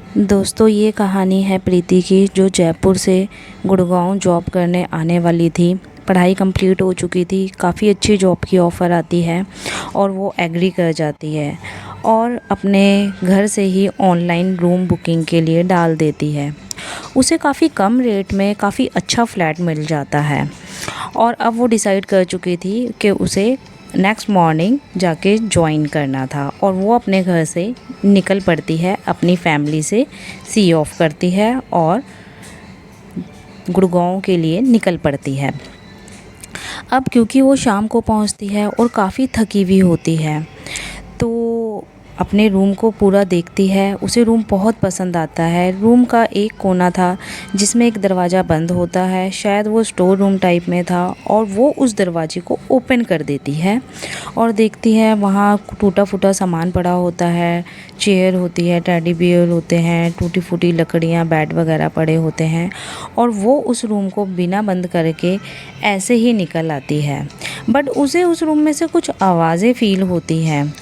दोस्तों ये कहानी है प्रीति की, जो जयपुर से गुड़गांव जॉब करने आने वाली थी। पढ़ाई कंप्लीट हो चुकी थी, काफ़ी अच्छी जॉब की ऑफ़र आती है और वो एग्री कर जाती है और अपने घर से ही ऑनलाइन रूम बुकिंग के लिए डाल देती है। उसे काफ़ी कम रेट में काफ़ी अच्छा फ्लैट मिल जाता है और अब वो डिसाइड कर चुकी थी कि उसे नेक्स्ट मॉर्निंग जाके ज्वाइन करना था और वो अपने घर से निकल पड़ती है, अपनी फैमिली से सी ऑफ करती है और गुड़गांव के लिए निकल पड़ती है। अब क्योंकि वो शाम को पहुंचती है और काफ़ी थकी हुई होती है, तो अपने रूम को पूरा देखती है। उसे रूम बहुत पसंद आता है। रूम का एक कोना था जिसमें एक दरवाज़ा बंद होता है, शायद वो स्टोर रूम टाइप में था, और वो उस दरवाजे को ओपन कर देती है और देखती है वहाँ टूटा फूटा सामान पड़ा होता है, चेयर होती है, टेडी बियर होते हैं, टूटी फूटी लकड़ियाँ, बेड वगैरह पड़े होते हैं, और वो उस रूम को बिना बंद करके ऐसे ही निकल आती है। बट उसे उस रूम में से कुछ आवाज़ें फ़ील होती हैं।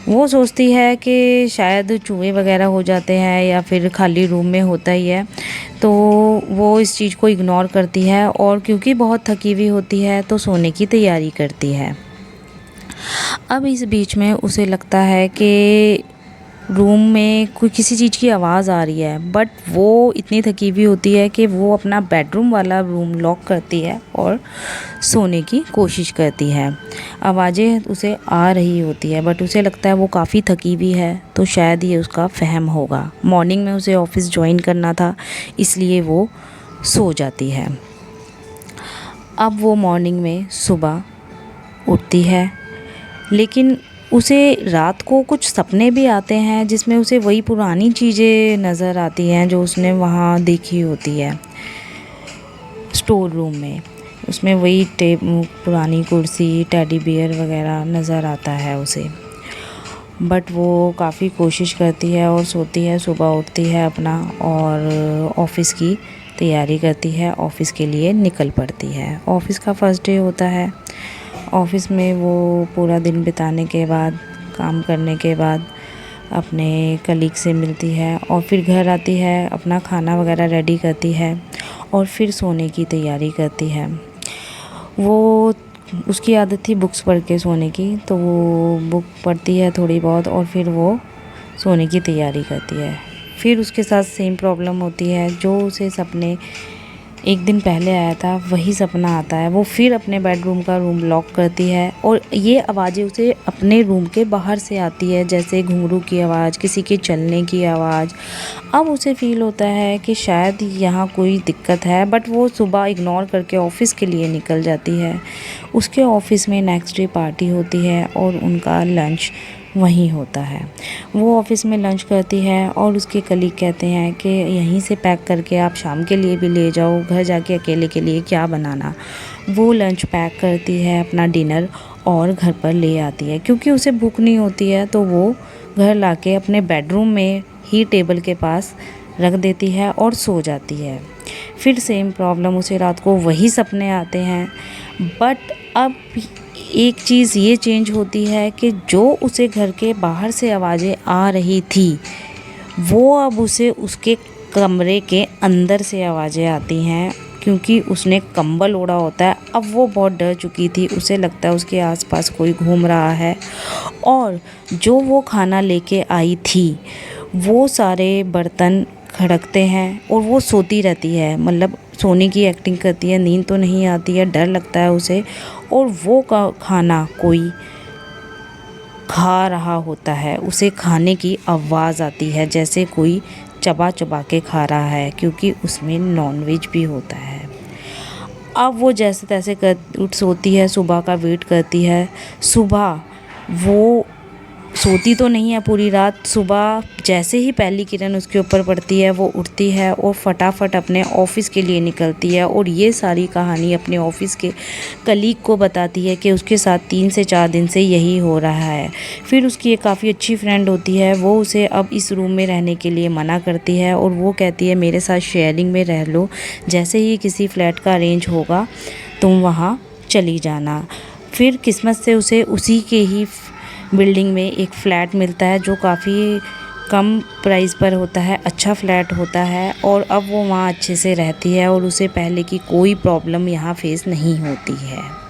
वो सोचती है कि शायद चूहे वगैरह हो जाते हैं या फिर खाली रूम में होता ही है, तो वो इस चीज़ को इग्नोर करती है और क्योंकि बहुत थकी हुई होती है तो सोने की तैयारी करती है। अब इस बीच में उसे लगता है कि रूम में कोई किसी चीज़ की आवाज़ आ रही है, बट वो इतनी थकी हुई होती है कि वो अपना बेडरूम वाला रूम लॉक करती है और सोने की कोशिश करती है। आवाज़ें उसे आ रही होती है बट उसे लगता है वो काफ़ी थकी हुई है, तो शायद ये उसका वहम होगा। मॉर्निंग में उसे ऑफिस ज्वाइन करना था, इसलिए वो सो जाती है। अब वो मॉर्निंग में सुबह उठती है, लेकिन उसे रात को कुछ सपने भी आते हैं जिसमें उसे वही पुरानी चीज़ें नज़र आती हैं जो उसने वहाँ देखी होती है स्टोर रूम में। उसमें वही पुरानी कुर्सी, टेडी बियर वगैरह नज़र आता है उसे। बट वो काफ़ी कोशिश करती है और सोती है। सुबह उठती है अपना और ऑफ़िस की तैयारी करती है, ऑफ़िस के लिए निकल पड़ती है। ऑफ़िस का फर्स्ट डे होता है। ऑफ़िस में वो पूरा दिन बिताने के बाद, काम करने के बाद अपने कलीग से मिलती है और फिर घर आती है, अपना खाना वगैरह रेडी करती है और फिर सोने की तैयारी करती है। वो उसकी आदत थी बुक्स पढ़ के सोने की, तो वो बुक पढ़ती है थोड़ी बहुत और फिर वो सोने की तैयारी करती है। फिर उसके साथ सेम प्रॉब्लम होती है, जो उसे सपने एक दिन पहले आया था वही सपना आता है। वो फिर अपने बेडरूम का रूम लॉक करती है और ये आवाज़ें उसे अपने रूम के बाहर से आती है, जैसे घुंघरू की आवाज़, किसी के चलने की आवाज़। अब उसे फ़ील होता है कि शायद यहाँ कोई दिक्कत है, बट वो सुबह इग्नोर करके ऑफ़िस के लिए निकल जाती है। उसके ऑफ़िस में नेक्स्ट डे पार्टी होती है और उनका लंच वहीं होता है। वो ऑफ़िस में लंच करती है और उसके कलीग कहते हैं कि यहीं से पैक करके आप शाम के लिए भी ले जाओ, घर जाके अकेले के लिए क्या बनाना। वो लंच पैक करती है, अपना डिनर, और घर पर ले आती है। क्योंकि उसे भूख नहीं होती है तो वो घर लाके अपने बेडरूम में ही टेबल के पास रख देती है और सो जाती है। फिर सेम प्रॉब्लम, उसे रात को वही सपने आते हैं, बट अब एक चीज़ ये चेंज होती है कि जो उसे घर के बाहर से आवाज़ें आ रही थी, वो अब उसे उसके कमरे के अंदर से आवाज़ें आती हैं, क्योंकि उसने कंबल ओढ़ा होता है। अब वो बहुत डर चुकी थी, उसे लगता है उसके आसपास कोई घूम रहा है, और जो वो खाना लेके आई थी वो सारे बर्तन खड़कते हैं और वो सोती रहती है, मतलब सोने की एक्टिंग करती है। नींद तो नहीं आती है, डर लगता है उसे, और वो खाना कोई खा रहा होता है। उसे खाने की आवाज़ आती है, जैसे कोई चबा चबा के खा रहा है, क्योंकि उसमें नॉनवेज भी होता है। अब वो जैसे तैसे उठ सोती है, सुबह का वेट करती है। सुबह वो सोती तो नहीं है पूरी रात। सुबह जैसे ही पहली किरण उसके ऊपर पड़ती है, वो उठती है और फटाफट अपने ऑफ़िस के लिए निकलती है और ये सारी कहानी अपने ऑफ़िस के कलीग को बताती है कि उसके साथ 3 से 4 दिन से यही हो रहा है। फिर उसकी एक काफ़ी अच्छी फ्रेंड होती है, वो उसे अब इस रूम में रहने के लिए मना करती है और वो कहती है मेरे साथ शेयरिंग में रह लो, जैसे ही किसी फ्लैट का अरेंज होगा तुम वहाँ चली जाना। फिर किस्मत से उसे उसी के ही बिल्डिंग में एक फ़्लैट मिलता है जो काफ़ी कम प्राइस पर होता है, अच्छा फ्लैट होता है और अब वो वहाँ अच्छे से रहती है और उसे पहले की कोई प्रॉब्लम यहाँ फेस नहीं होती है।